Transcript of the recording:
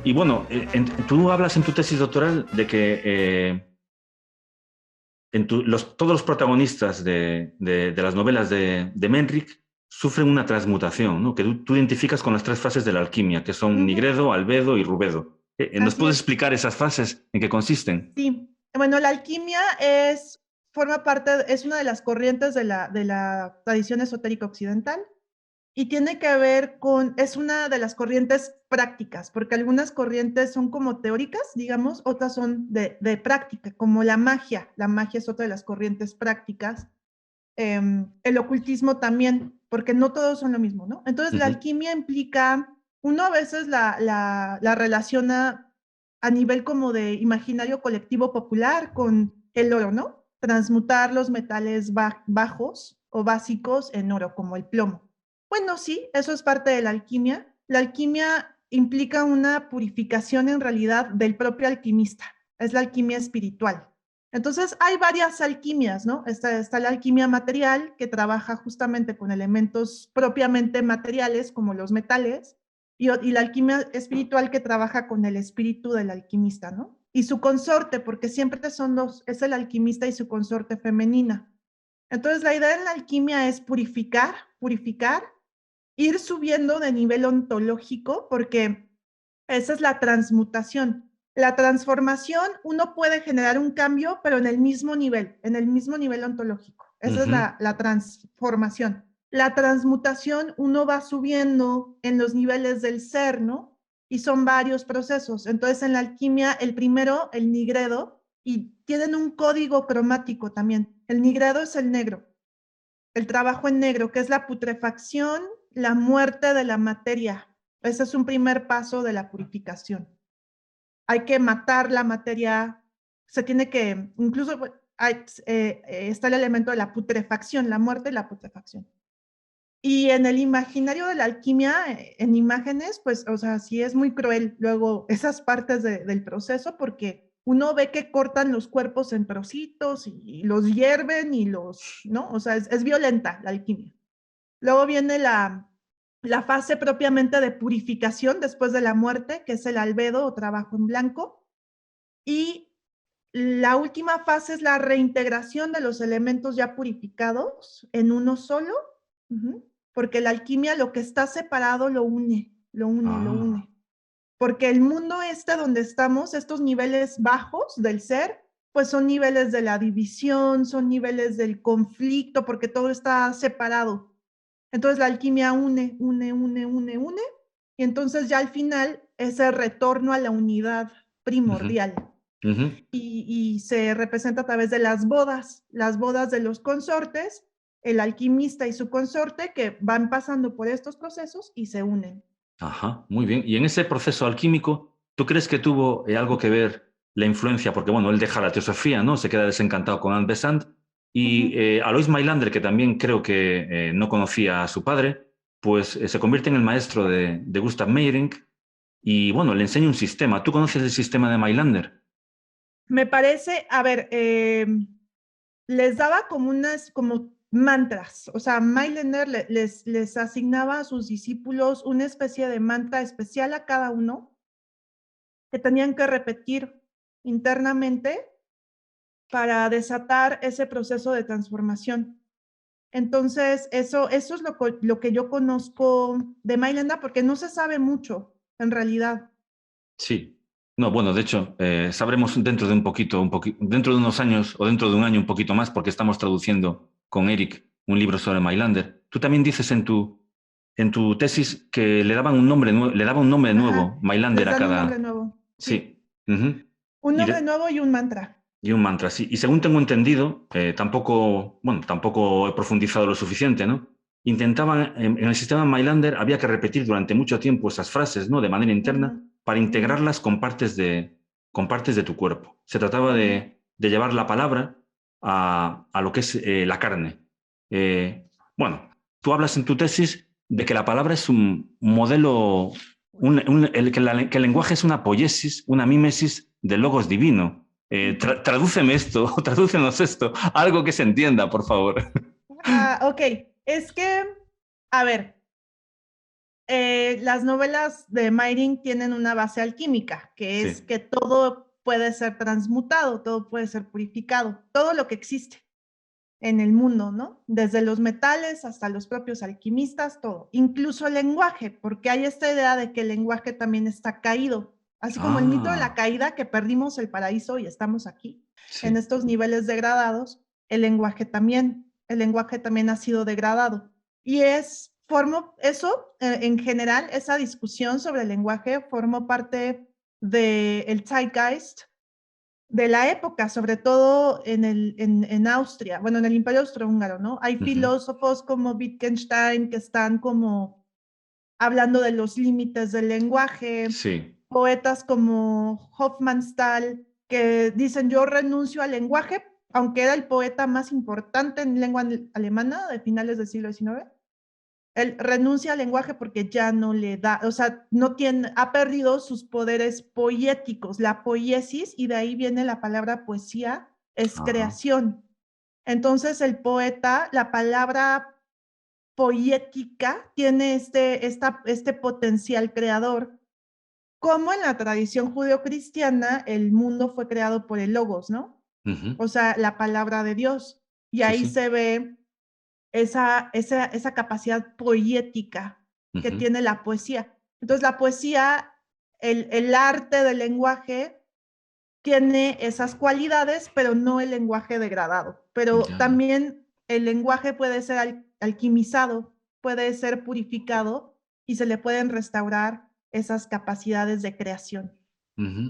Y bueno, tú hablas en tu tesis doctoral de que todos los protagonistas de las novelas de Menrick sufren una transmutación, ¿no? Que tú identificas con las tres fases de la alquimia, que son Ujú, Nigredo, Albedo y Rubedo. ¿Nos así puedes es, explicar esas fases en qué consisten? sí. Bueno, la alquimia forma parte, es una de las corrientes de la tradición esotérica occidental y tiene que ver con, es una de las corrientes prácticas, porque algunas corrientes son como teóricas, digamos, otras son de práctica, como la magia. La magia es otra de las corrientes prácticas. El ocultismo también, porque no todos son lo mismo, ¿no? Entonces, la Ujú, alquimia implica, uno a veces la relaciona a nivel como de imaginario colectivo popular con el oro, ¿no? Transmutar los metales bajos o básicos en oro, como el plomo. Bueno, sí, eso es parte de la alquimia. La alquimia implica una purificación en realidad del propio alquimista. Es la alquimia espiritual. Entonces, hay varias alquimias, ¿no? Está la alquimia material, que trabaja justamente con elementos propiamente materiales, como los metales, y la alquimia espiritual, que trabaja con el espíritu del alquimista, ¿no? Y su consorte, porque siempre son dos, es el alquimista y su consorte femenina. Entonces, la idea en la alquimia es purificar, purificar, ir subiendo de nivel ontológico, porque esa es la transmutación. La transformación, uno puede generar un cambio, pero en el mismo nivel ontológico. Esa es ujú. la transformación. La transmutación, uno va subiendo en los niveles del ser, ¿no? Y son varios procesos. Entonces, en la alquimia, el primero, el nigredo, y tienen un código cromático también. El nigredo es el negro, el trabajo en negro, que es la putrefacción, la muerte de la materia. Ese es un primer paso de la purificación. Hay que matar la materia, se tiene que, incluso está el elemento de la putrefacción, la muerte y la putrefacción. Y en el imaginario de la alquimia, en imágenes, pues, o sea, sí es muy cruel luego esas partes del proceso, porque uno ve que cortan los cuerpos en trocitos y los hierven y ¿no? O sea, es violenta la alquimia. Luego viene la fase propiamente de purificación después de la muerte, que es el albedo o trabajo en blanco. Y la última fase es la reintegración de los elementos ya purificados en uno solo, porque la alquimia lo que está separado lo une, lo une, lo Ah, une. Porque el mundo donde estamos, estos niveles bajos del ser, pues son niveles de la división, son niveles del conflicto, porque todo está separado. Entonces la alquimia une, une, une, une, une, y entonces ya al final ese retorno a la unidad ujú, primordial. ujú. Y se representa a través de las bodas de los consortes, el alquimista y su consorte, que van pasando por estos procesos y se unen. Ajá, muy bien. Y en ese proceso alquímico, ¿tú crees que tuvo algo que ver la influencia? Porque, bueno, él deja la teosofía, ¿no? Se queda desencantado con Anne Besant. Uh Y -huh. Alois Mailander, que también creo que no conocía a su padre, pues se convierte en el maestro de Gustav Meyrink y, bueno, le enseña un sistema. ¿Tú conoces el sistema de Mailander? Me parece, a ver, les daba como como mantras, o sea, Mailander les asignaba a sus discípulos una especie de mantra especial a cada uno, que tenían que repetir internamente para desatar ese proceso de transformación. Entonces, eso es lo que yo conozco de Mailanda, porque no se sabe mucho, en realidad. Sí. No, bueno, de hecho, sabremos dentro de dentro de unos años o dentro de un año un poquito más, porque estamos traduciendo con Eric un libro sobre Mailander. Tú también dices en tu tesis que le daba un nombre nuevo, Ajá, Mailander, les a dan un nombre cada. nuevo, ¿sí? Sí. Ujú. Un Y, nombre nuevo y un mantra. y un mantra, sí. Y según tengo entendido, tampoco he profundizado lo suficiente, ¿no? Intentaban, en el sistema Mailander había que repetir durante mucho tiempo esas frases, ¿no? De manera Uh -huh, interna, para uh -huh, integrarlas con partes de tu cuerpo. Se trataba uh -huh. de llevar la palabra a lo que es la carne. Bueno, tú hablas en tu tesis de que la palabra es un modelo, que el lenguaje es una poiesis, una mímesis del logos divino. Uh -huh. Tradúceme esto, tradúcenos esto, algo que se entienda, por favor. Ok, es que, a ver, las novelas de Mayrin tienen una base alquímica, que es Sí. que todo puede ser transmutado, todo puede ser purificado, todo lo que existe en el mundo, ¿no? Desde los metales hasta los propios alquimistas, todo. Incluso el lenguaje, porque hay esta idea de que el lenguaje también está caído, así como el mito de la Ah, caída, que perdimos el paraíso y estamos aquí, en sí. estos niveles degradados, el lenguaje también ha sido degradado. Y eso, en general, esa discusión sobre el lenguaje formó parte del zeitgeist de la época, sobre todo en Austria, bueno, en el Imperio Austrohúngaro, ¿no? Hay Ujú. filósofos como Wittgenstein que están como hablando de los límites del lenguaje, Sí. poetas como Hofmannsthal que dicen yo renuncio al lenguaje, aunque era el poeta más importante en lengua alemana de finales del siglo XIX. Él renuncia al lenguaje porque ya no le da, o sea, no tiene, ha perdido sus poderes poéticos, la poiesis, y de ahí viene la palabra poesía, es Ajá. creación. Entonces el poeta, la palabra poética tiene este potencial creador. Como en la tradición judeocristiana, el mundo fue creado por el logos, ¿no? Ujú. O sea, la palabra de Dios. Y Sí, ahí sí. se ve esa capacidad poética que Ujú. tiene la poesía. Entonces, la poesía, el arte del lenguaje, tiene esas cualidades, pero no el lenguaje degradado. Pero Ya. también el lenguaje puede ser alquimizado, puede ser purificado y se le pueden restaurar esas capacidades de creación. Ujú.